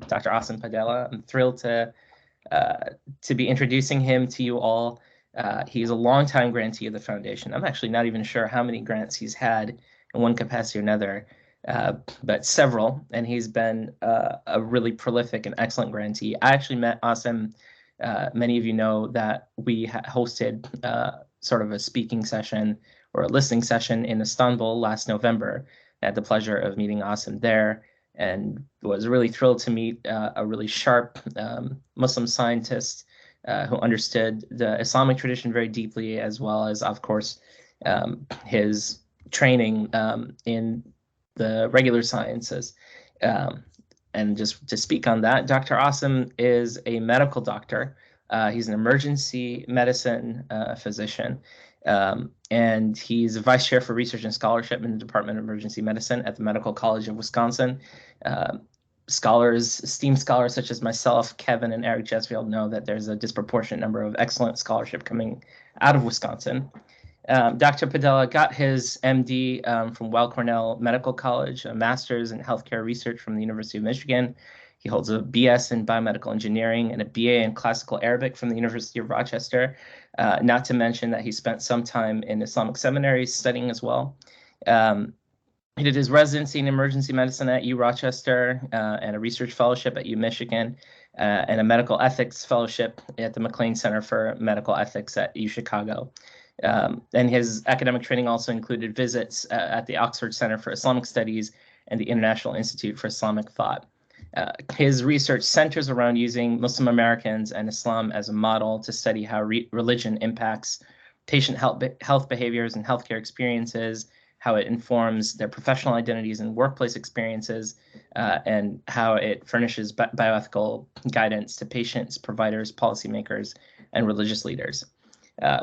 Dr. Aasim Padela. I'm thrilled to be introducing him to you all. He's a longtime grantee of the foundation. I'm actually not even sure how many grants he's had in one capacity or another, but several, and he's been a really prolific and excellent grantee. I actually met Aasim. Many of you know that we hosted sort of a speaking session or a listening session in Istanbul last November. I had the pleasure of meeting Aasim there, and was really thrilled to meet a really sharp Muslim scientist who understood the Islamic tradition very deeply, as well as, of course, his training in the regular sciences. And just to speak on that, Dr. Aasim is a medical doctor. He's an emergency medicine physician. And he's a vice chair for research and scholarship in the Department of Emergency Medicine at the Medical College of Wisconsin. Esteemed scholars such as myself, Kevin, and Eric Jesfield know that there's a disproportionate number of excellent scholarship coming out of Wisconsin. Dr. Padela got his MD from Weill Cornell Medical College, a master's in healthcare research from the University of Michigan. He holds a BS in biomedical engineering and a BA in classical Arabic from the University of Rochester, not to mention that he spent some time in Islamic seminaries studying as well. He did his residency in emergency medicine at U Rochester and a research fellowship at U Michigan and a medical ethics fellowship at the McLean Center for Medical Ethics at U Chicago. And his academic training also included visits at the Oxford Center for Islamic Studies and the International Institute for Islamic Thought. His research centers around using Muslim Americans and Islam as a model to study how religion impacts patient health behaviors and healthcare experiences, how it informs their professional identities and workplace experiences, and how it furnishes bioethical guidance to patients, providers, policymakers, and religious leaders.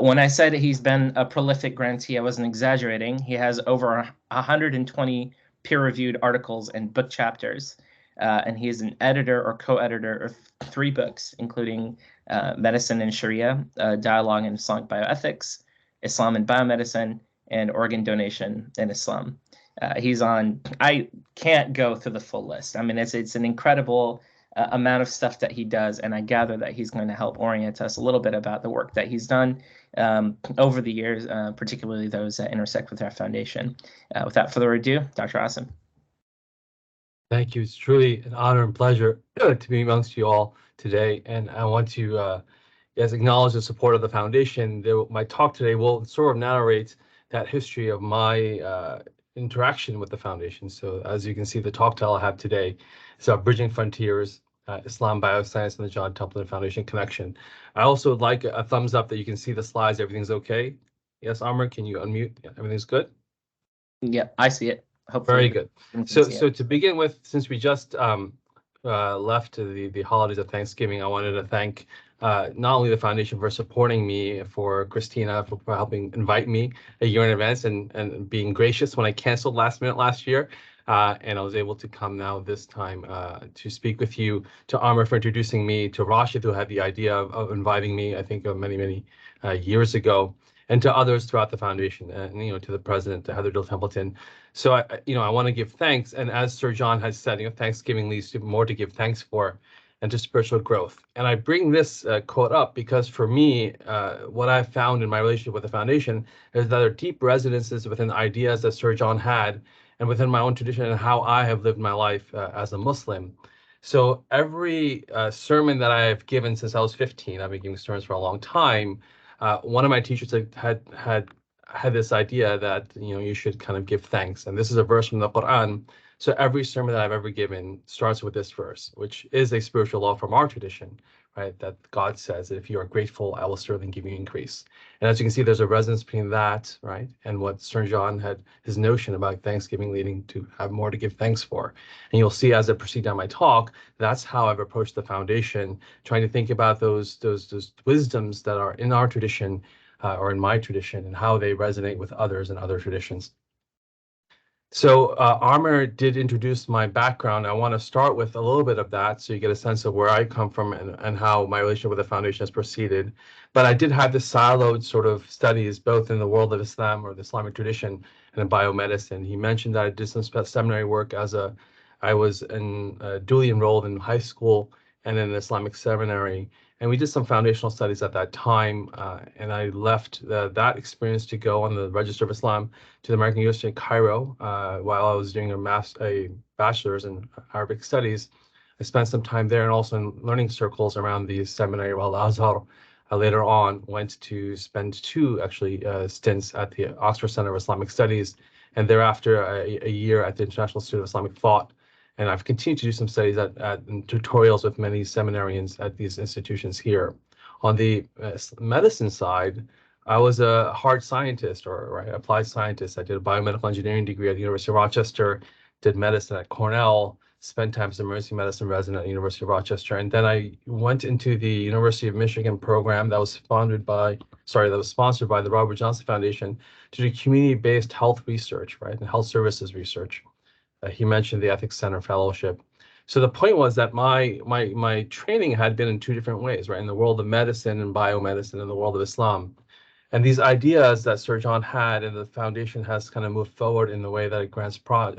When I said he's been a prolific grantee, I wasn't exaggerating. He has over 120 peer-reviewed articles and book chapters, and he is an editor or co-editor of 3 books, including Medicine and Sharia, Dialogue in Islamic Bioethics, Islam and Biomedicine, and Organ Donation in Islam. He's on, I can't go through the full list. I mean, it's an incredible amount of stuff that he does, and I gather that he's going to help orient us a little bit about the work that he's done over the years, particularly those that intersect with our foundation. Without further ado, Dr. Aasim. Thank you. It's truly an honor and pleasure to be amongst you all today, and I want to acknowledge the support of the foundation. My talk today will sort of narrate that history of my interaction with the foundation. So as you can see, the talk title I have today is Bridging Frontiers, Islam, Bioscience, and the John Templeton Foundation Connection. I also would like a thumbs up that you can see the slides. Everything's okay? Yes, Amr, can you unmute? Yeah, everything's good? Yeah, I see it. Hopefully. Very good. So to begin with, since we just left the holidays of Thanksgiving, I wanted to thank not only the foundation for supporting me, for Christina for helping invite me a year in advance and being gracious when I canceled last minute last year. And I was able to come now this time to speak with you, to Amr for introducing me, to Rashid who had the idea of inviting me, I think many years ago, and to others throughout the foundation, and to the president, to Heather Dill Templeton. So I want to give thanks, and as Sir John has said, Thanksgiving leads to more to give thanks for, and to spiritual growth. And I bring this quote up because for me, what I've found in my relationship with the foundation is that there are deep resonances within ideas that Sir John had, and within my own tradition and how I have lived my life as a Muslim. So every sermon that I have given since I was 15, I've been giving sermons for a long time. One of my teachers had this idea that you should kind of give thanks, and this is a verse from the Quran. So every sermon that I've ever given starts with this verse, which is a spiritual law from our tradition, right? That God says that if you are grateful, I will certainly give you increase. And as you can see, there's a resonance between that, right, and what Sir John had his notion about Thanksgiving leading to have more to give thanks for. And you'll see as I proceed down my talk, that's how I've approached the foundation, trying to think about those wisdoms that are in our tradition or in my tradition and how they resonate with others and other traditions. So Amr did introduce my background. I want to start with a little bit of that so you get a sense of where I come from and how my relationship with the foundation has proceeded. But I did have this siloed sort of studies both in the world of Islam or the Islamic tradition and in biomedicine. He mentioned that I did some seminary work as a I was duly enrolled in high school and in an Islamic seminary. And we did some foundational studies at that time. And I left that experience to go on the Register of Islam to the American University of Cairo while I was doing a bachelor's in Arabic studies. I spent some time there and also in learning circles around the seminary while Al-Azhar. Later on, went to spend two stints at the Oxford Center of Islamic Studies, and thereafter a year at the International Institute of Islamic Thought. And I've continued to do some studies and tutorials with many seminarians at these institutions here. On the medicine side, I was a hard scientist or applied scientist. I did a biomedical engineering degree at the University of Rochester, did medicine at Cornell, spent time as an emergency medicine resident at the University of Rochester. And then I went into the University of Michigan program that was sponsored by the Robert Johnson Foundation to do community-based health research, right, and health services research. He mentioned the Ethics Center Fellowship. So the point was that my training had been in two different ways, right? In the world of medicine and biomedicine, in the world of Islam. And these ideas that Sir John had and the foundation has kind of moved forward in the way that it grants project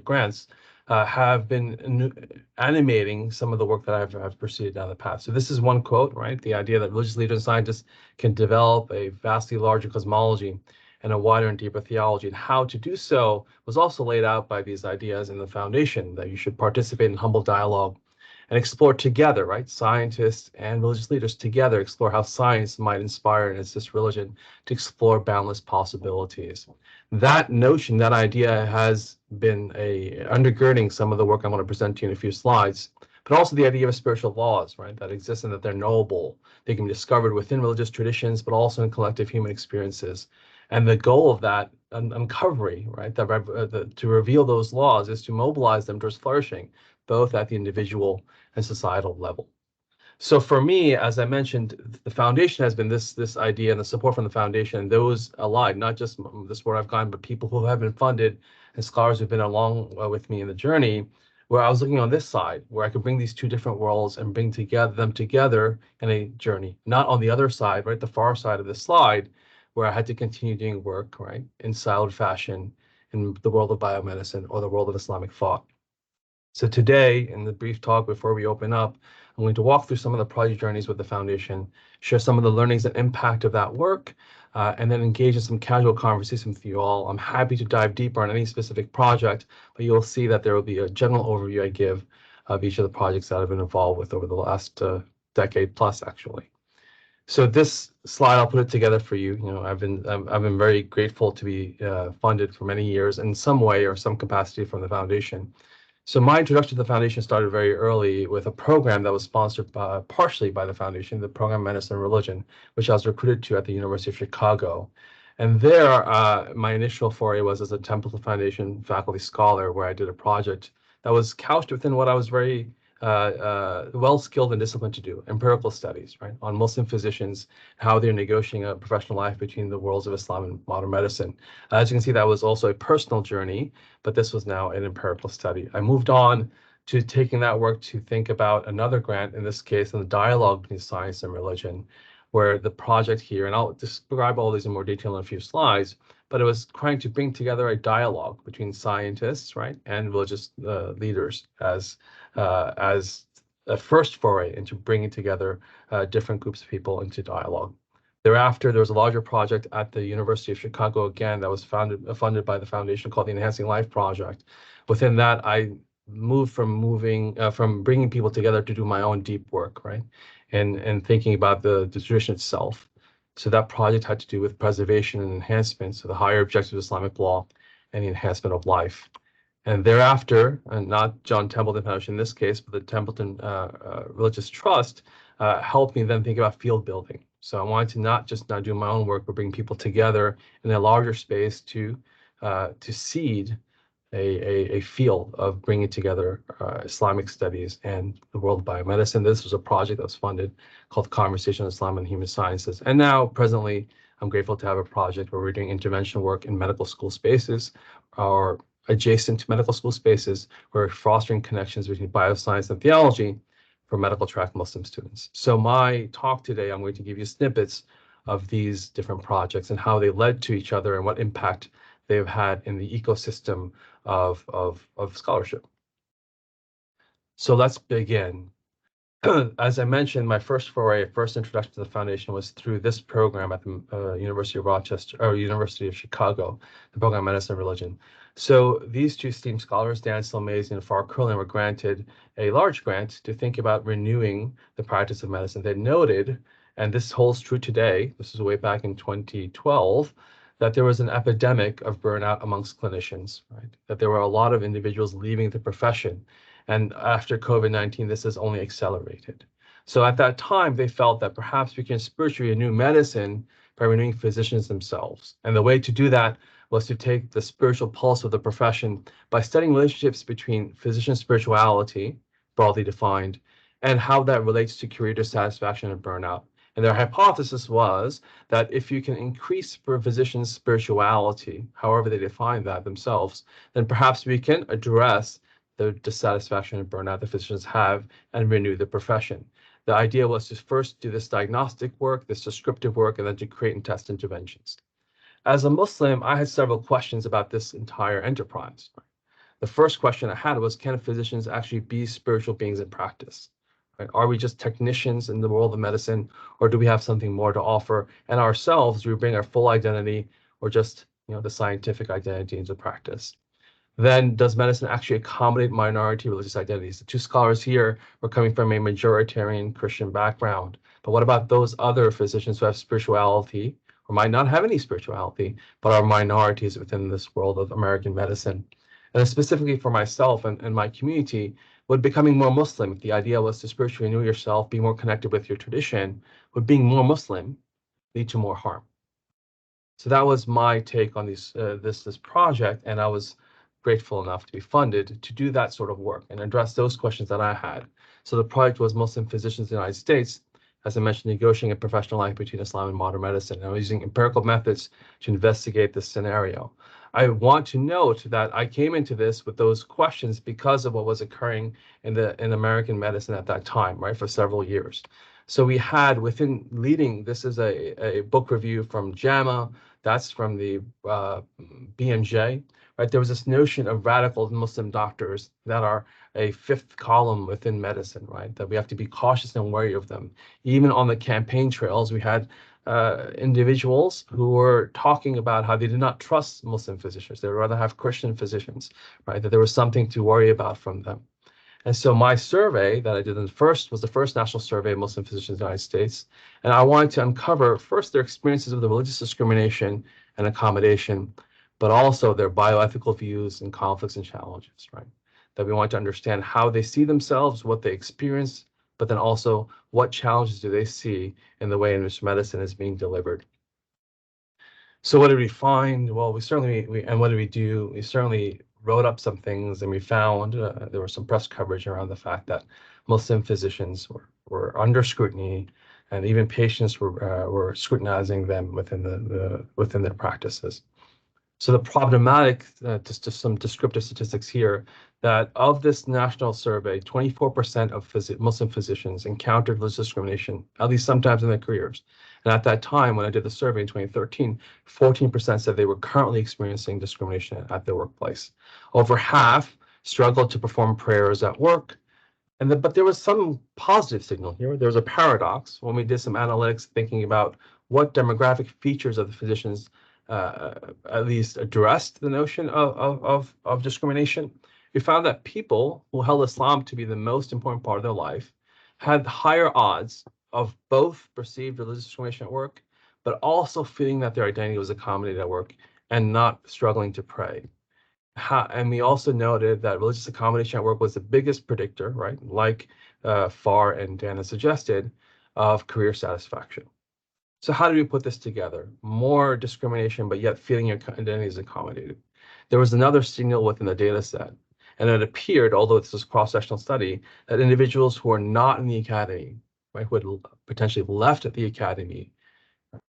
grants have been animating some of the work that I've proceeded down the path. So this is one quote, right? The idea that religious leaders and scientists can develop a vastly larger cosmology and a wider and deeper theology, and how to do so was also laid out by these ideas in the foundation, that you should participate in humble dialogue and explore together, right? Scientists and religious leaders together explore how science might inspire and assist religion to explore boundless possibilities. That notion, that idea has been undergirding some of the work I'm going to present to you in a few slides, but also the idea of spiritual laws, right? That exist and that they're knowable. They can be discovered within religious traditions, but also in collective human experiences. And the goal of that uncovery, right, to reveal those laws is to mobilize them towards flourishing, both at the individual and societal level. So for me, as I mentioned, the foundation has been this idea, and the support from the foundation, and those allied, not just this where I've gone, but people who have been funded and scholars who've been along with me in the journey, where I was looking on this side, where I could bring these two different worlds and bring them together in a journey, not on the other side, right, the far side of the slide, where I had to continue doing work, right, in siloed fashion in the world of biomedicine or the world of Islamic thought. So today, in the brief talk before we open up, I'm going to walk through some of the project journeys with the foundation, share some of the learnings and impact of that work, and then engage in some casual conversation with you all. I'm happy to dive deeper on any specific project, but you'll see that there will be a general overview I give of each of the projects that I've been involved with over the last decade plus, actually. So this slide, I'll put it together for you. You know, I've been very grateful to be funded for many years in some way or some capacity from the foundation. So my introduction to the foundation started very early with a program that was sponsored partially by the foundation, the program Medicine and Religion, which I was recruited to at the University of Chicago. And there, my initial foray was as a Templeton Foundation faculty scholar, where I did a project that was couched within what I was very well-skilled and disciplined to do, empirical studies, right, on Muslim physicians, how they're negotiating a professional life between the worlds of Islam and modern medicine. As you can see, that was also a personal journey, but this was now an empirical study. I moved on to taking that work to think about another grant, in this case, in the dialogue between science and religion, where the project here, and I'll describe all these in more detail in a few slides, but it was trying to bring together a dialogue between scientists, right, and religious leaders as a first foray into bringing together different groups of people into dialogue. Thereafter, there was a larger project at the University of Chicago, again, that was funded by the foundation called the Enhancing Life Project. Within that, I moved from bringing people together to do my own deep work, right, and thinking about the tradition itself. So that project had to do with preservation and enhancement, so the higher objectives of Islamic law and the enhancement of life. And thereafter, and not John Templeton Foundation in this case, but the Templeton Religious Trust helped me then think about field building. So I wanted to not just do my own work, but bring people together in a larger space to seed a field of bringing together Islamic studies and the world of biomedicine. This was a project that was funded called Conversation on Islam and Human Sciences. And now, presently, I'm grateful to have a project where we're doing intervention work in medical school spaces, or adjacent to medical school spaces, where we're fostering connections between bioscience and theology for medical track Muslim students. So my talk today, I'm going to give you snippets of these different projects and how they led to each other and what impact they've had in the ecosystem of scholarship. So let's begin. As I mentioned, my first introduction to the foundation was through this program at the University of Rochester, or University of Chicago, the program Medicine and Religion. So these two esteemed scholars, Dan Silmazy and Farr Curlin, were granted a large grant to think about renewing the practice of medicine. They noted, and this holds true today, this is way back in 2012, that there was an epidemic of burnout amongst clinicians, right? That there were a lot of individuals leaving the profession. And after COVID-19, this has only accelerated. So at that time, they felt that perhaps we can spiritually renew medicine by renewing physicians themselves. And the way to do that was to take the spiritual pulse of the profession by studying relationships between physician spirituality, broadly defined, and how that relates to curator satisfaction and burnout. And their hypothesis was that if you can increase for physicians' spirituality, however they define that themselves, then perhaps we can address the dissatisfaction and burnout the physicians have and renew the profession. The idea was to first do this diagnostic work, this descriptive work, and then to create and test interventions. As a Muslim, I had several questions about this entire enterprise. The first question I had was, can physicians actually be spiritual beings in practice? Right? Are we just technicians in the world of medicine, or do we have something more to offer? And ourselves, do we bring our full identity, or just the scientific identity into practice? Then does medicine actually accommodate minority religious identities? The two scholars here were coming from a majoritarian Christian background. But what about those other physicians who have spirituality or might not have any spirituality, but are minorities within this world of American medicine? And specifically for myself and my community, would becoming more Muslim, if the idea was to spiritually renew yourself, be more connected with your tradition, would being more Muslim lead to more harm? So that was my take on this project, and I was grateful enough to be funded to do that sort of work and address those questions that I had. So the project was Muslim Physicians in the United States, as I mentioned, negotiating a professional line between Islam and modern medicine. And I was using empirical methods to investigate this scenario. I want to note that I came into this with those questions because of what was occurring in American medicine at that time, right, for several years. So we had within leading, this is a book review from JAMA, that's from the BMJ, right? There was this notion of radical Muslim doctors that are a fifth column within medicine, right? That we have to be cautious and wary of them. Even on the campaign trails, we had individuals who were talking about how they did not trust Muslim physicians. They would rather have Christian physicians, right? That there was something to worry about from them. And so my survey that I did was the first national survey of Muslim physicians in the United States. And I wanted to uncover first their experiences of the religious discrimination and accommodation, but also their bioethical views and conflicts and challenges, right? That we want to understand how they see themselves, what they experience, but then also what challenges do they see in the way in which medicine is being delivered. So what did we find? Well, and what did we do? We certainly wrote up some things, and we found there was some press coverage around the fact that Muslim physicians were under scrutiny, and even patients were scrutinizing them within their practices. So the problematic, just some descriptive statistics here, that of this national survey, 24% of Muslim physicians encountered religious discrimination, at least sometimes in their careers. And at that time, when I did the survey in 2013, 14% said they were currently experiencing discrimination at their workplace. Over half struggled to perform prayers at work. But there was some positive signal here. There was a paradox when we did some analytics thinking about what demographic features of the physicians at least addressed the notion of discrimination. We found that people who held Islam to be the most important part of their life had higher odds of both perceived religious discrimination at work, but also feeling that their identity was accommodated at work and not struggling to pray. And we also noted that religious accommodation at work was the biggest predictor, right, like Farr and Dan suggested, of career satisfaction. So how do we put this together? More discrimination, but yet feeling your identity is accommodated. There was another signal within the data set, and it appeared, although this is a cross-sectional study, that individuals who are not in the academy, right, who had potentially left at the academy,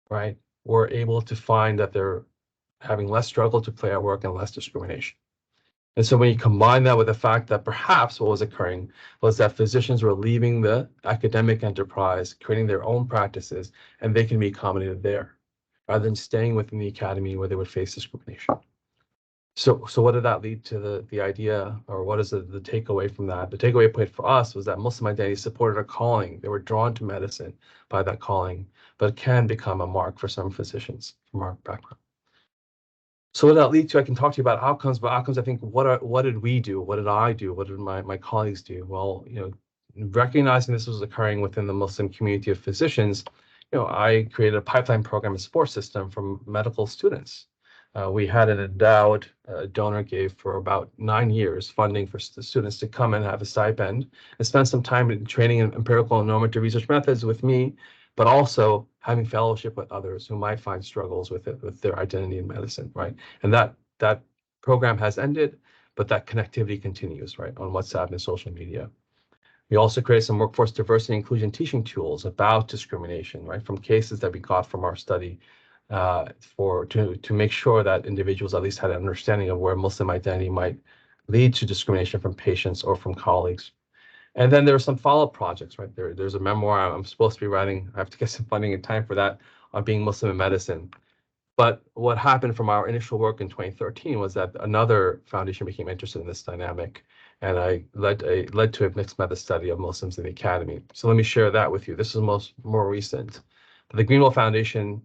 right, were able to find that they're having less struggle to play at work and less discrimination. And so when you combine that with the fact that perhaps what was occurring was that physicians were leaving the academic enterprise, creating their own practices, and they can be accommodated there, rather than staying within the academy where they would face discrimination. So what did that lead to the idea, or what is the takeaway from that? The takeaway point for us was that Muslim identity supported a calling. They were drawn to medicine by that calling, but it can become a mark for some physicians from our background. So what did that lead to? I can talk to you about outcomes, but outcomes, I think, what did we do? What did I do? What did my colleagues do? Well, recognizing this was occurring within the Muslim community of physicians, I created a pipeline program and support system for medical students. We had an endowed donor gave for about 9 years funding for the students to come and have a stipend and spend some time in training in empirical and normative research methods with me, but also having fellowship with others who might find struggles with their identity in medicine, right? And that program has ended, but that connectivity continues, right, on WhatsApp and social media. We also created some workforce diversity and inclusion teaching tools about discrimination, right, from cases that we got from our study, to make sure that individuals at least had an understanding of where Muslim identity might lead to discrimination from patients or from colleagues. And then there are some follow-up projects, right? There's a memoir I'm supposed to be writing. I have to get some funding and time for that, on being Muslim in medicine. But what happened from our initial work in 2013 was that another foundation became interested in this dynamic, and I led to a mixed method study of Muslims in the academy. So let me share that with you. This is more recent. The Greenwell Foundation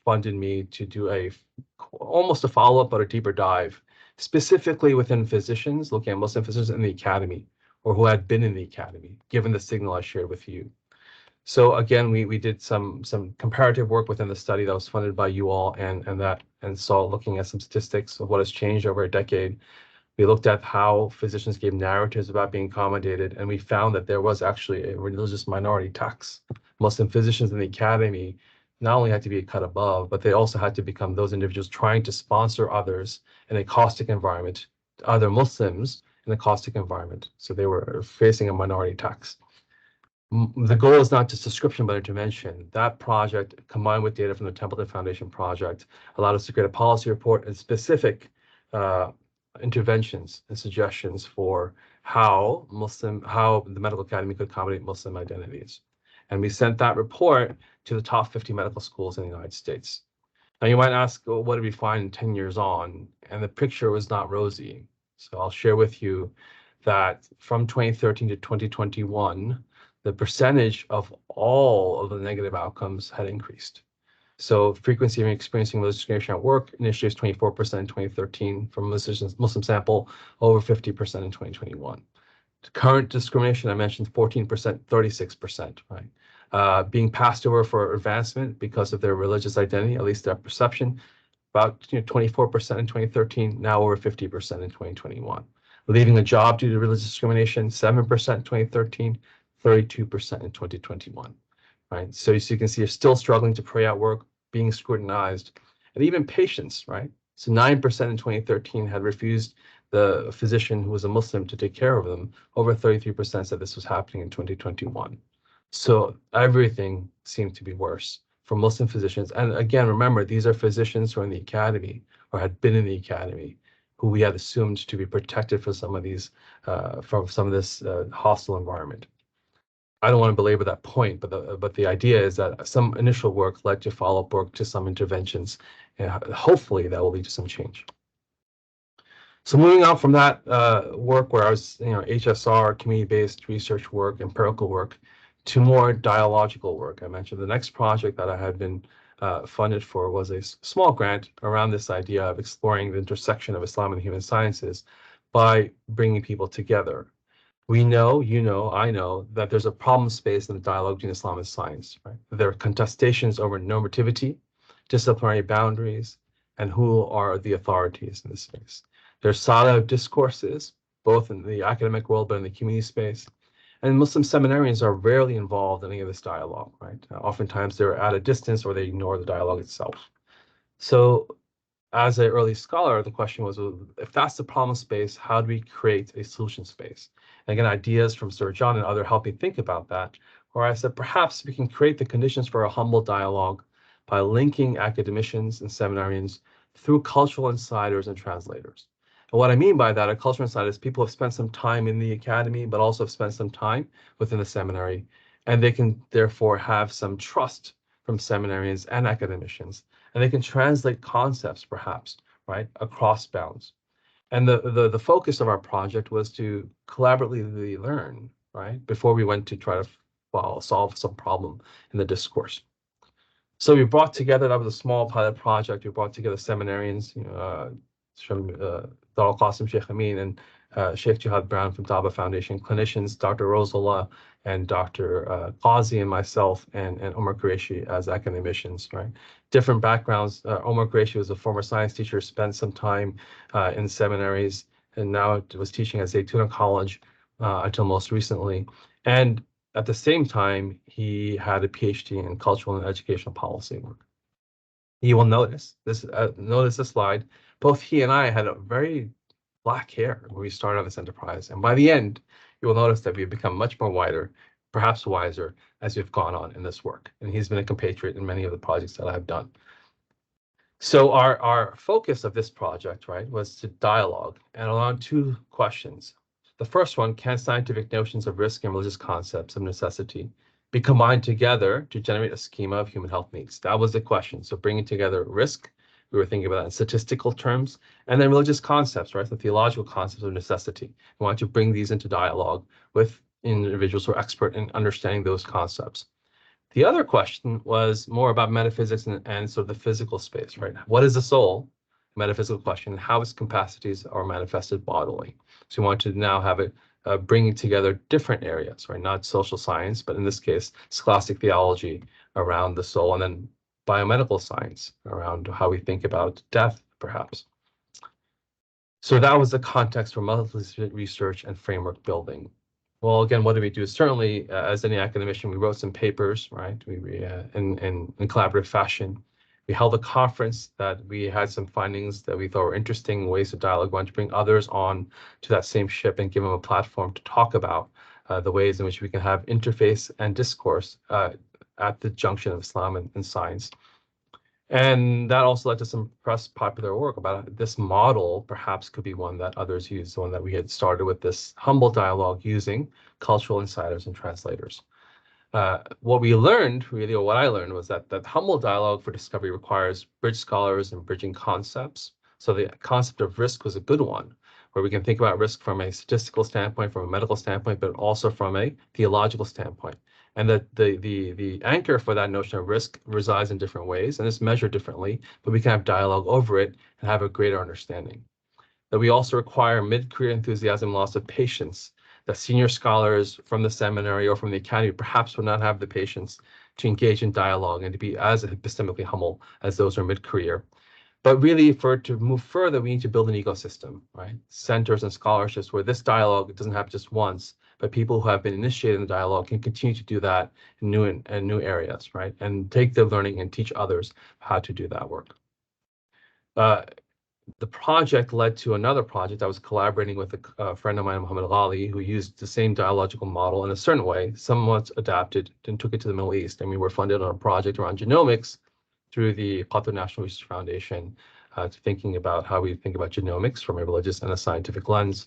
funded me to do almost a follow-up, but a deeper dive, specifically within physicians, looking at Muslim physicians in the academy, or who had been in the academy, given the signal I shared with you. So again, we did some comparative work within the study that was funded by you all, and saw, looking at some statistics of what has changed over a decade. We looked at how physicians gave narratives about being accommodated, and we found that there was actually a religious minority tax. Muslim physicians in the academy not only had to be cut above, but they also had to become those individuals trying to sponsor others in a caustic environment, other Muslims in a caustic environment. So they were facing a minority tax. The goal is not just description, but intervention. That project, combined with data from the Templeton Foundation project, allowed us to create a policy report and specific interventions and suggestions for how the medical academy could accommodate Muslim identities. And we sent that report to the top 50 medical schools in the United States. Now you might ask, well, what did we find 10 years on? And the picture was not rosy. So I'll share with you that from 2013 to 2021, the percentage of all of the negative outcomes had increased. So frequency of experiencing discrimination at work initially was 24% in 2013 from Muslim sample, over 50% in 2021. Current discrimination, I mentioned 14%, 36%, right? Being passed over for advancement because of their religious identity, at least their perception, about 24% in 2013, now over 50% in 2021. Leaving the job due to religious discrimination, 7% in 2013, 32% in 2021, right? So you can see you're still struggling to pray at work, being scrutinized, and even patients, right? So 9% in 2013 had refused the physician who was a Muslim to take care of them. Over 33% said this was happening in 2021. So everything seemed to be worse for Muslim physicians. And again, remember, these are physicians who are in the academy or had been in the academy, who we had assumed to be protected from some of these, from some of this hostile environment. I don't want to belabor that point, but the idea is that some initial work led to follow-up work, to some interventions, and hopefully that will lead to some change. So moving on from that work where I was, HSR, community-based research work, empirical work, to more dialogical work. I mentioned the next project that I had been funded for was a small grant around this idea of exploring the intersection of Islam and human sciences by bringing people together. We know, I know, that there's a problem space in the dialogue between Islam and science, right? There are contestations over normativity, disciplinary boundaries, and who are the authorities in this space. There's siloed discourses, both in the academic world, but in the community space. And Muslim seminarians are rarely involved in any of this dialogue, right? Oftentimes they're at a distance or they ignore the dialogue itself. So as an early scholar, the question was, well, if that's the problem space, how do we create a solution space? And again, ideas from Sir John and others helped me think about that, where I said, perhaps we can create the conditions for a humble dialogue by linking academicians and seminarians through cultural insiders and translators. And what I mean by that, a cultural insider is people who have spent some time in the academy, but also have spent some time within the seminary, and they can therefore have some trust from seminarians and academicians, and they can translate concepts, perhaps, right, across bounds. And the focus of our project was to collaboratively learn, right, before we went to try to solve some problem in the discourse. So we brought together, that was a small pilot project, we brought together seminarians, from Dr. Aasim Sheikh Amin and Sheikh Jihad Brown from Taba Foundation, clinicians, Dr. Rosallah and Dr. Qazi and myself, and Omar Qureshi as academicians, right? Different backgrounds. Omar Qureshi was a former science teacher, spent some time in seminaries, and now was teaching at Zaytuna College until most recently. And at the same time, he had a PhD in cultural and educational policy work. You will notice this. Notice the slide. Both he and I had a very black hair when we started on this enterprise, and by the end, you will notice that we've become much more wider, perhaps wiser, as we've gone on in this work. And he's been a compatriot in many of the projects that I've done. So our focus of this project, right, was to dialogue and around two questions. The first one, can scientific notions of risk and religious concepts of necessity be combined together to generate a schema of human health needs? That was the question. So bringing together risk, we were thinking about that in statistical terms, and then religious concepts, right, the theological concepts of necessity. We want to bring these into dialogue with individuals who are expert in understanding those concepts. The other question was more about metaphysics and sort of the physical space, right? What is the soul? Metaphysical question. How its capacities are manifested bodily. So we want to now have it bringing together different areas, right? Not social science, but in this case, scholastic theology around the soul, and then biomedical science around how we think about death, perhaps. So that was the context for multidisciplinary research and framework building. Well, again, what did we do? Certainly, as any academician, we wrote some papers, right? In collaborative fashion. We held a conference that we had some findings that we thought were interesting, ways of dialogue. We wanted to bring others on to that same ship and give them a platform to talk about the ways in which we can have interface and discourse at the junction of Islam and science. And that also led to some press popular work about this model perhaps could be one that others use, the one that we had started with this humble dialogue using cultural insiders and translators. What we learned, really, or what I learned, was that humble dialogue for discovery requires bridge scholars and bridging concepts. So the concept of risk was a good one, where we can think about risk from a statistical standpoint, from a medical standpoint, but also from a theological standpoint. And that the anchor for that notion of risk resides in different ways, and it's measured differently, but we can have dialogue over it and have a greater understanding. That we also require mid-career enthusiasm, loss of patience, that senior scholars from the seminary or from the academy perhaps would not have the patience to engage in dialogue and to be as epistemically humble as those who are mid-career. But really, for it to move further, we need to build an ecosystem, right? Centers and scholarships where this dialogue doesn't happen just once, but people who have been initiated in the dialogue can continue to do that in new areas, right? And take their learning and teach others how to do that work. The project led to another project. I was collaborating with a friend of mine, Muhammad Ali, who used the same dialogical model in a certain way, somewhat adapted, and took it to the Middle East. And we were funded on a project around genomics through the Qatar National Research Foundation, thinking about how we think about genomics from a religious and a scientific lens.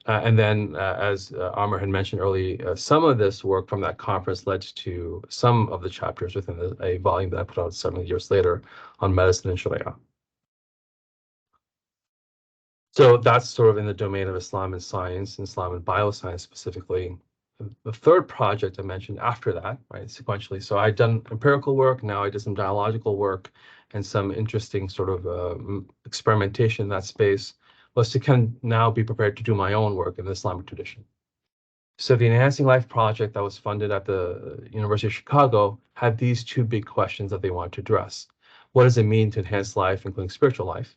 And then, as Amr had mentioned earlier, some of this work from that conference led to some of the chapters within a volume that I put out 7 years later on medicine and Sharia. So that's sort of in the domain of Islam and science, and Islam and bioscience specifically. The third project I mentioned after that, right, sequentially. So I'd done empirical work, now I did some dialogical work and some interesting sort of experimentation in that space, was to now be prepared to do my own work in the Islamic tradition. So the Enhancing Life project that was funded at the University of Chicago had these two big questions that they wanted to address. What does it mean to enhance life, including spiritual life?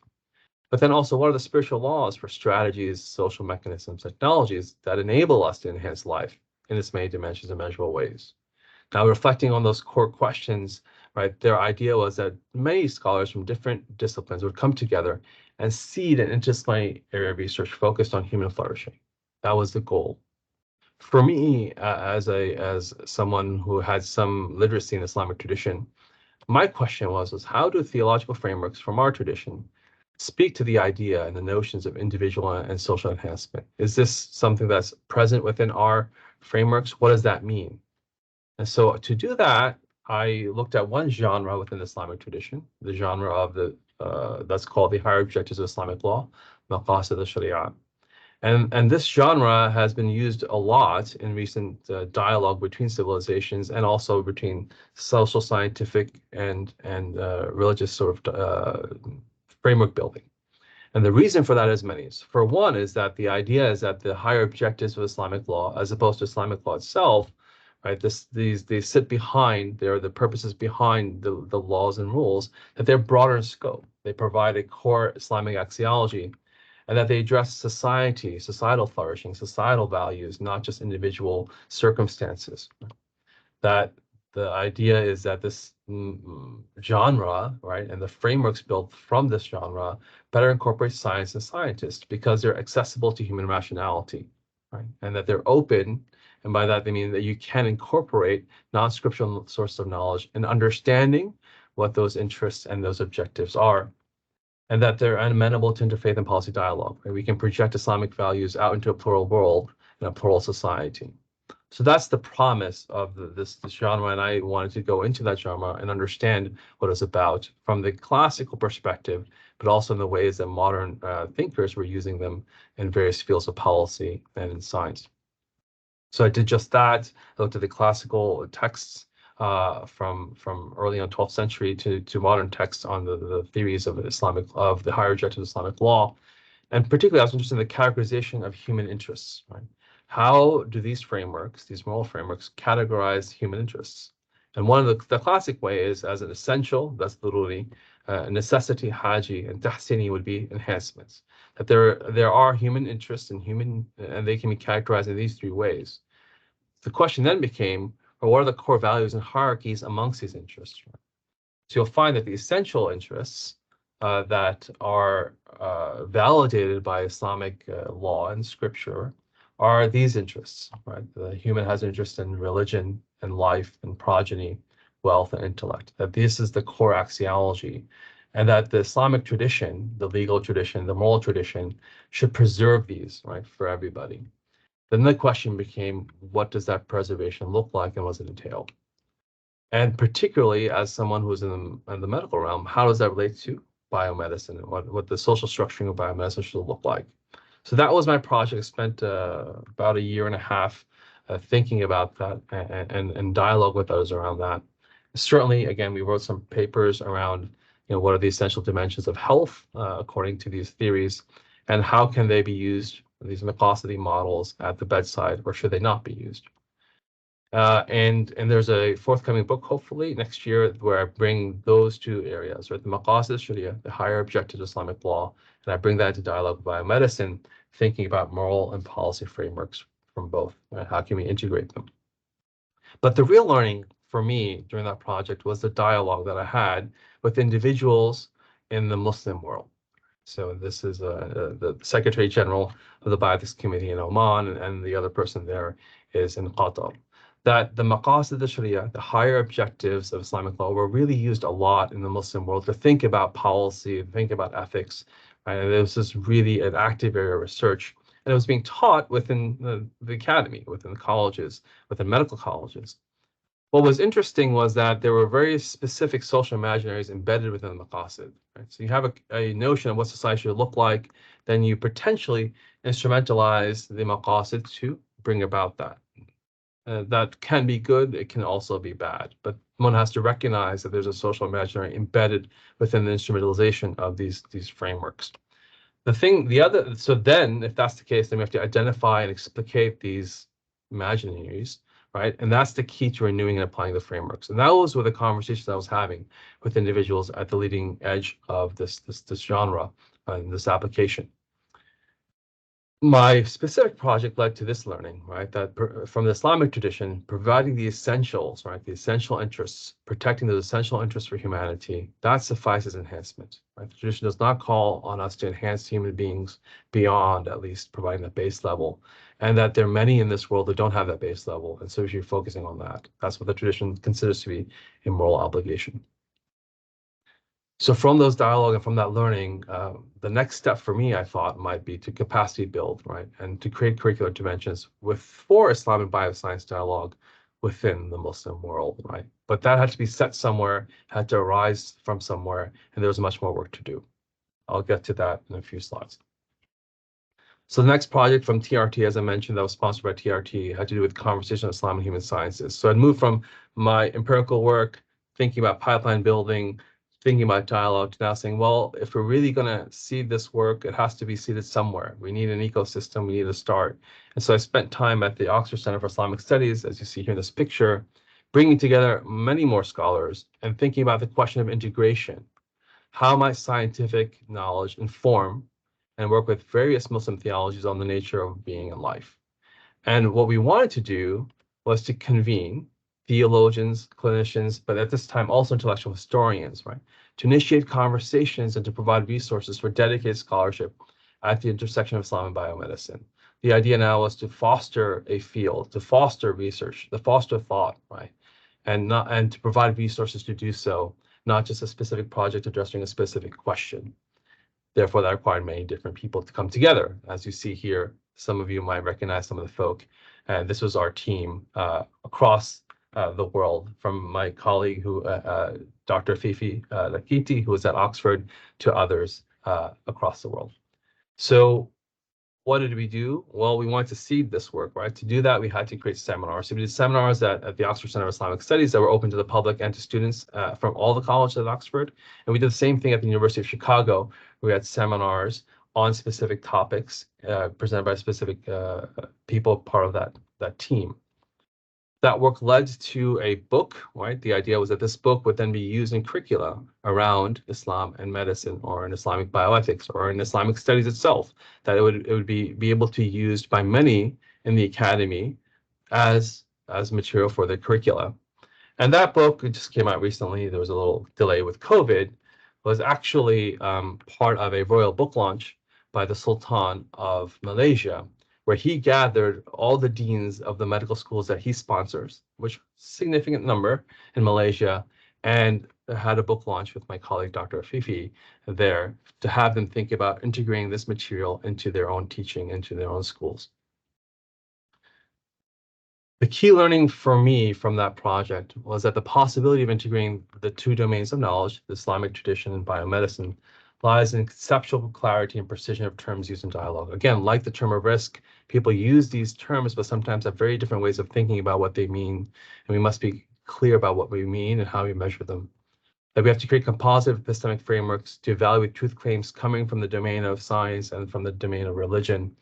But then also, what are the spiritual laws for strategies, social mechanisms, technologies that enable us to enhance life in its many dimensions and measurable ways? Now, reflecting on those core questions, right, their idea was that many scholars from different disciplines would come together and seed an interdisciplinary area of research focused on human flourishing. That was the goal. For me, as someone who had some literacy in Islamic tradition, my question was how do theological frameworks from our tradition speak to the idea and the notions of individual and social enhancement? Is this something that's present within our frameworks? What does that mean? And so to do that, I looked at one genre within the Islamic tradition, the genre of the that's called the higher objectives of Islamic law, maqasid al-sharia. And this genre has been used a lot in recent dialogue between civilizations and also between social, scientific, and religious sort of framework building. And the reason for that is many. For one is that the idea is that the higher objectives of Islamic law, as opposed to Islamic law itself, right? They sit behind, they're the purposes behind the laws and rules, that they're broader in scope. They provide a core Islamic axiology, and that they address society, societal flourishing, societal values, not just individual circumstances. That the idea is that this genre, right, and the frameworks built from this genre better incorporate science and scientists because they're accessible to human rationality, right, and that they're open. And by that, they mean that you can incorporate non-scriptural sources of knowledge and understanding what those interests and those objectives are, and that they're amenable to interfaith and policy dialogue. Right? We can project Islamic values out into a plural world and a plural society. So that's the promise of this genre, and I wanted to go into that genre and understand what it's about from the classical perspective, but also in the ways that modern thinkers were using them in various fields of policy and in science. So I did just that. I looked at the classical texts from early on 12th century to modern texts on the theories of the higher objectives of Islamic law, and particularly I was interested in the characterization of human interests. Right? How do these frameworks, these moral frameworks, categorize human interests? And one of the classic way is as an essential, that's literally necessity, haji, and tahsini would be enhancements. That there are human interests and they can be characterized in these three ways. The question then became, well, what are the core values and hierarchies amongst these interests? Right? So you'll find that the essential interests that are validated by Islamic law and scripture are these interests, right? The human has interest in religion and life and progeny, wealth and intellect, that this is the core axiology, and that the Islamic tradition, the legal tradition, the moral tradition should preserve these, right, for everybody. Then the question became, what does that preservation look like and what does it entail? And particularly as someone who's in the medical realm, how does that relate to biomedicine and what the social structuring of biomedicine should look like? So that was my project. I spent about a year and a half thinking about that and dialogue with others around that. Certainly, again, we wrote some papers around, what are the essential dimensions of health according to these theories, and how can they be used, these maqasidi models, at the bedside, or should they not be used? And there's a forthcoming book, hopefully next year, where I bring those two areas, right? The maqasid sharia, the higher objectives of Islamic law, and I bring that into dialogue with biomedicine, thinking about moral and policy frameworks from both, right? How can we integrate them? But the real learning for me during that project was the dialogue that I had with individuals in the Muslim world. So this is the Secretary General of the Bioethics Committee in Oman, and the other person there is in Qatar. That the maqasid al-sharia, the higher objectives of Islamic law, were really used a lot in the Muslim world to think about policy, think about ethics. Right? And this is really an active area of research. And it was being taught within the academy, within the colleges, within medical colleges. What was interesting was that there were very specific social imaginaries embedded within the maqasid. Right? So you have a notion of what society should look like, then you potentially instrumentalize the maqasid to bring about that. That can be good, it can also be bad, but one has to recognize that there's a social imaginary embedded within the instrumentalization of these frameworks. So then, if that's the case, then we have to identify and explicate these imaginaries, right? And that's the key to renewing and applying the frameworks. And that was with the conversations I was having with individuals at the leading edge of this genre and this application. My specific project led to this learning, right? That from the Islamic tradition, providing the essentials, right? The essential interests, protecting those essential interests for humanity, that suffices enhancement, right? The tradition does not call on us to enhance human beings beyond at least providing the base level, and that there are many in this world that don't have that base level, and so you're focusing on that. That's what the tradition considers to be a moral obligation. So from those dialogue and from that learning, the next step for me, I thought, might be to capacity build, right? And to create curricular interventions for Islamic bioscience dialogue within the Muslim world, right? But that had to be set somewhere, had to arise from somewhere, and there was much more work to do. I'll get to that in a few slides. So the next project from TRT, as I mentioned, that was sponsored by TRT, had to do with conversational Islam and human sciences. So I'd moved from my empirical work, thinking about pipeline building, thinking about dialogue, to now saying, well, if we're really going to seed this work, it has to be seeded somewhere. We need an ecosystem. We need a start. And so I spent time at the Oxford Center for Islamic Studies, as you see here in this picture, bringing together many more scholars and thinking about the question of integration. How might scientific knowledge inform and work with various Muslim theologies on the nature of being and life? And what we wanted to do was to convene theologians, clinicians, but at this time also intellectual historians, right, to initiate conversations and to provide resources for dedicated scholarship at the intersection of Islam and biomedicine. The idea now was to foster a field, to foster research, to foster thought, right, and to provide resources to do so, not just a specific project addressing a specific question. Therefore, that required many different people to come together. As you see here, some of you might recognize some of the folk. And this was our team across the world, from my colleague, Dr. Fifi Lakiti, who was at Oxford, to others across the world. So what did we do? Well, we wanted to seed this work, right? To do that, we had to create seminars. So we did seminars at the Oxford Center of Islamic Studies that were open to the public and to students from all the colleges at Oxford. And we did the same thing at the University of Chicago. We had seminars on specific topics presented by specific people, part of that team. That work led to a book, right? The idea was that this book would then be used in curricula around Islam and medicine, or in Islamic bioethics, or in Islamic studies itself, that it would be able to be used by many in the academy as material for the curricula. And that book, it just came out recently, there was a little delay with COVID, was actually part of a royal book launch by the Sultan of Malaysia, where he gathered all the deans of the medical schools that he sponsors, which significant number in Malaysia, and had a book launch with my colleague, Dr. Fifi, there to have them think about integrating this material into their own teaching, into their own schools. The key learning for me from that project was that the possibility of integrating the two domains of knowledge, the Islamic tradition and biomedicine, lies in conceptual clarity and precision of terms used in dialogue. Again, like the term of risk, people use these terms, but sometimes have very different ways of thinking about what they mean, and we must be clear about what we mean and how we measure them. That we have to create composite epistemic frameworks to evaluate truth claims coming from the domain of science and from the domain of religion,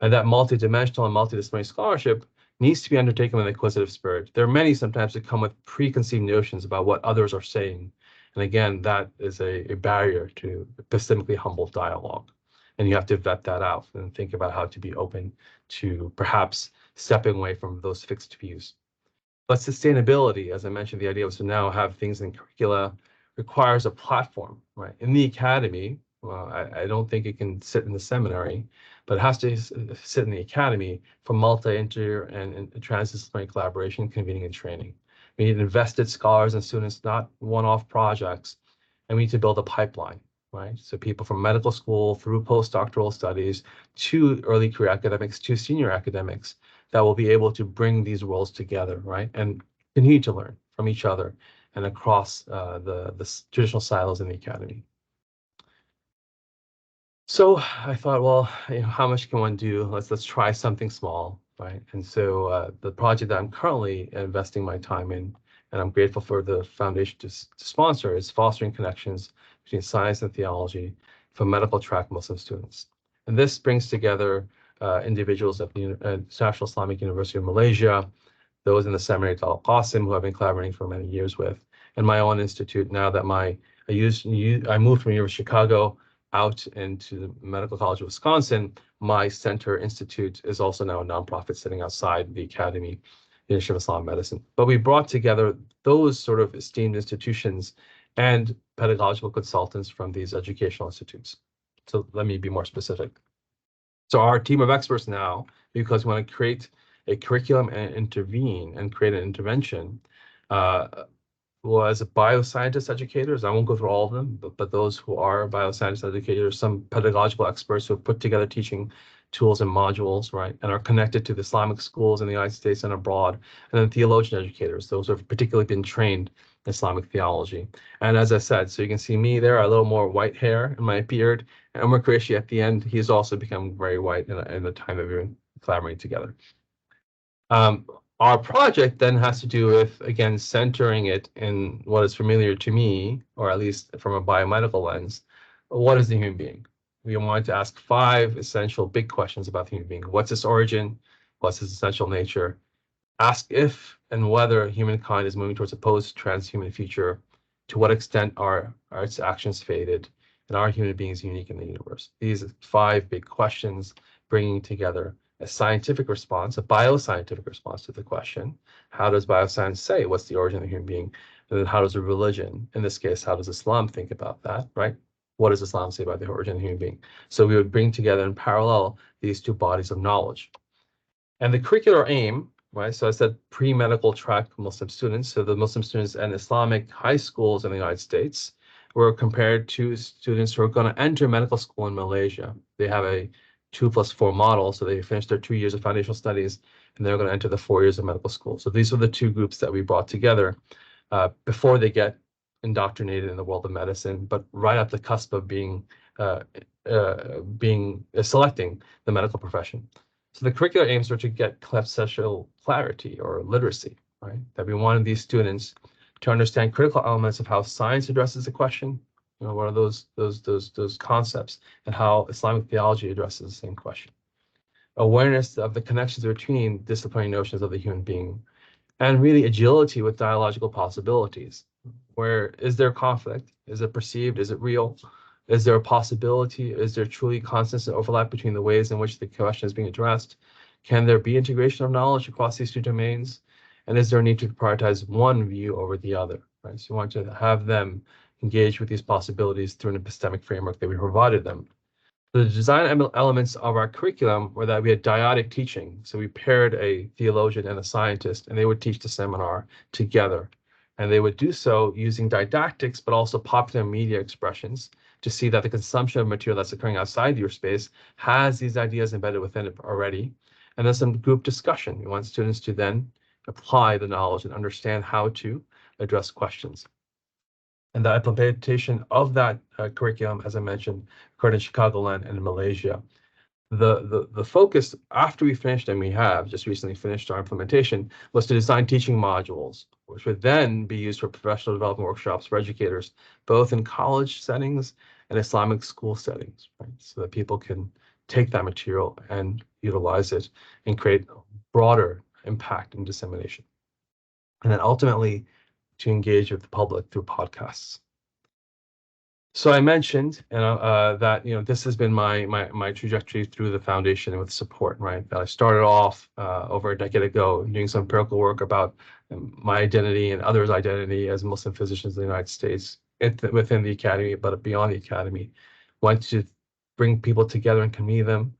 and that multidimensional and multidisciplinary scholarship needs to be undertaken with an acquisitive spirit. There are many sometimes that come with preconceived notions about what others are saying. And again, that is a barrier to epistemically humble dialogue. And you have to vet that out and think about how to be open to perhaps stepping away from those fixed views. But sustainability, as I mentioned, the idea was to now have things in curricula requires a platform, right? In the academy, well, I don't think it can sit in the seminary, but it has to sit in the academy for inter and transdisciplinary collaboration, convening, and training. We need invested scholars and students, not one-off projects, and we need to build a pipeline, right? So people from medical school through postdoctoral studies to early career academics to senior academics that will be able to bring these worlds together, right? And continue to learn from each other and across the traditional silos in the academy. So I thought, well, how much can one do? Let's try something small, right? And so the project that I'm currently investing my time in, and I'm grateful for the foundation to sponsor, is fostering connections between science and theology for medical track Muslim students. And this brings together individuals at the National Islamic University of Malaysia, those in the seminary at Aasim, who I've been collaborating for many years with, and my own institute. Now that I moved from University of Chicago out into the Medical College of Wisconsin, my center institute is also now a nonprofit sitting outside the Academy, the Institute of Islam Medicine. But we brought together those sort of esteemed institutions and pedagogical consultants from these educational institutes. So let me be more specific. So our team of experts now, because we want to create a curriculum and intervene and create an intervention, was bioscientist educators. I won't go through all of them, but those who are bioscientist educators, some pedagogical experts who have put together teaching tools and modules, right, and are connected to the Islamic schools in the United States and abroad, and then theologian educators, those who have particularly been trained in Islamic theology. And as I said, so you can see me there, a little more white hair in my beard, and Umar Qureshi at the end, he's also become very white in the time that we've been collaborating together. Our project then has to do with, again, centering it in what is familiar to me, or at least from a biomedical lens. What is the human being? We wanted to ask 5 essential big questions about the human being. What's its origin? What's its essential nature? Ask if and whether humankind is moving towards a post-transhuman future. To what extent are its actions faded? And are human beings unique in the universe? These 5 big questions, bringing together a scientific response, a bioscientific response to the question. How does bioscience say what's the origin of the human being? And then how does a religion, in this case, how does Islam think about that, right? What does Islam say about the origin of the human being? So we would bring together in parallel these 2 bodies of knowledge. And the curricular aim, right? So I said pre-medical track Muslim students. So the Muslim students in Islamic high schools in the United States were compared to students who are going to enter medical school in Malaysia. They have a 2+4 model. So they finish their 2 years of foundational studies, and they're going to enter the 4 years of medical school. So these are the 2 groups that we brought together before they get indoctrinated in the world of medicine, but right at the cusp of selecting the medical profession. So the curricular aims were to get conceptual clarity or literacy, right? That we wanted these students to understand critical elements of how science addresses the question, you know, what are those concepts, and how Islamic theology addresses the same question. Awareness of the connections between disciplinary notions of the human being, and really agility with dialogical possibilities. Where is there conflict? Is it perceived? Is it real? Is there a possibility? Is there truly constant overlap between the ways in which the question is being addressed? Can there be integration of knowledge across these 2 domains? And is there a need to prioritize one view over the other? Right? So you want to have them engage with these possibilities through an epistemic framework that we provided them. The design elements of our curriculum were that we had dyadic teaching. So we paired a theologian and a scientist, and they would teach the seminar together. And they would do so using didactics, but also popular media expressions to see that the consumption of material that's occurring outside your space has these ideas embedded within it already. And then some group discussion. We want students to then apply the knowledge and understand how to address questions. And the implementation of that curriculum, as I mentioned, occurred in Chicagoland and in Malaysia. The focus after we finished, and we have just recently finished our implementation, was to design teaching modules, which would then be used for professional development workshops for educators, both in college settings and Islamic school settings, right? So that people can take that material and utilize it and create broader impact and dissemination. And then ultimately to engage with the public through podcasts. So I mentioned that this has been my trajectory through the foundation with support, right? That I started off over a decade ago doing some empirical work about my identity and others' identity as Muslim physicians in the United States within the academy, but beyond the academy. Went to bring people together and convene them,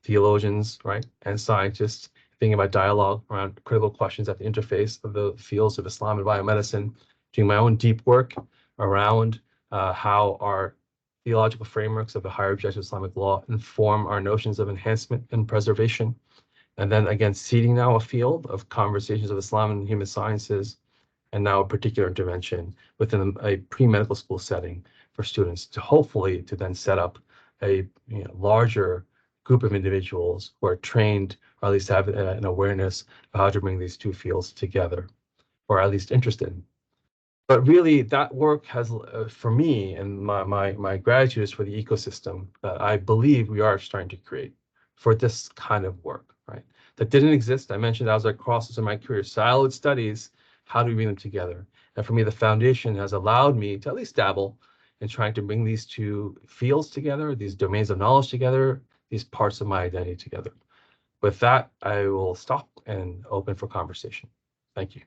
theologians, right, and scientists, thinking about dialogue around critical questions at the interface of the fields of Islam and biomedicine, doing my own deep work around how our theological frameworks of the higher objective Islamic law inform our notions of enhancement and preservation. And then again, seeding now a field of conversations of Islam and human sciences, and now a particular intervention within a pre-medical school setting for students to hopefully to then set up a larger group of individuals who are trained, or at least have an awareness of how to bring these 2 fields together, or at least interested. But really, that work has, for me, and my gratitude is for the ecosystem that I believe we are starting to create for this kind of work, right? That didn't exist. I mentioned as I crossed in my career, siloed studies, how do we bring them together? And for me, the foundation has allowed me to at least dabble in trying to bring these 2 fields together, these domains of knowledge together, these parts of my identity together. With that, I will stop and open for conversation. Thank you.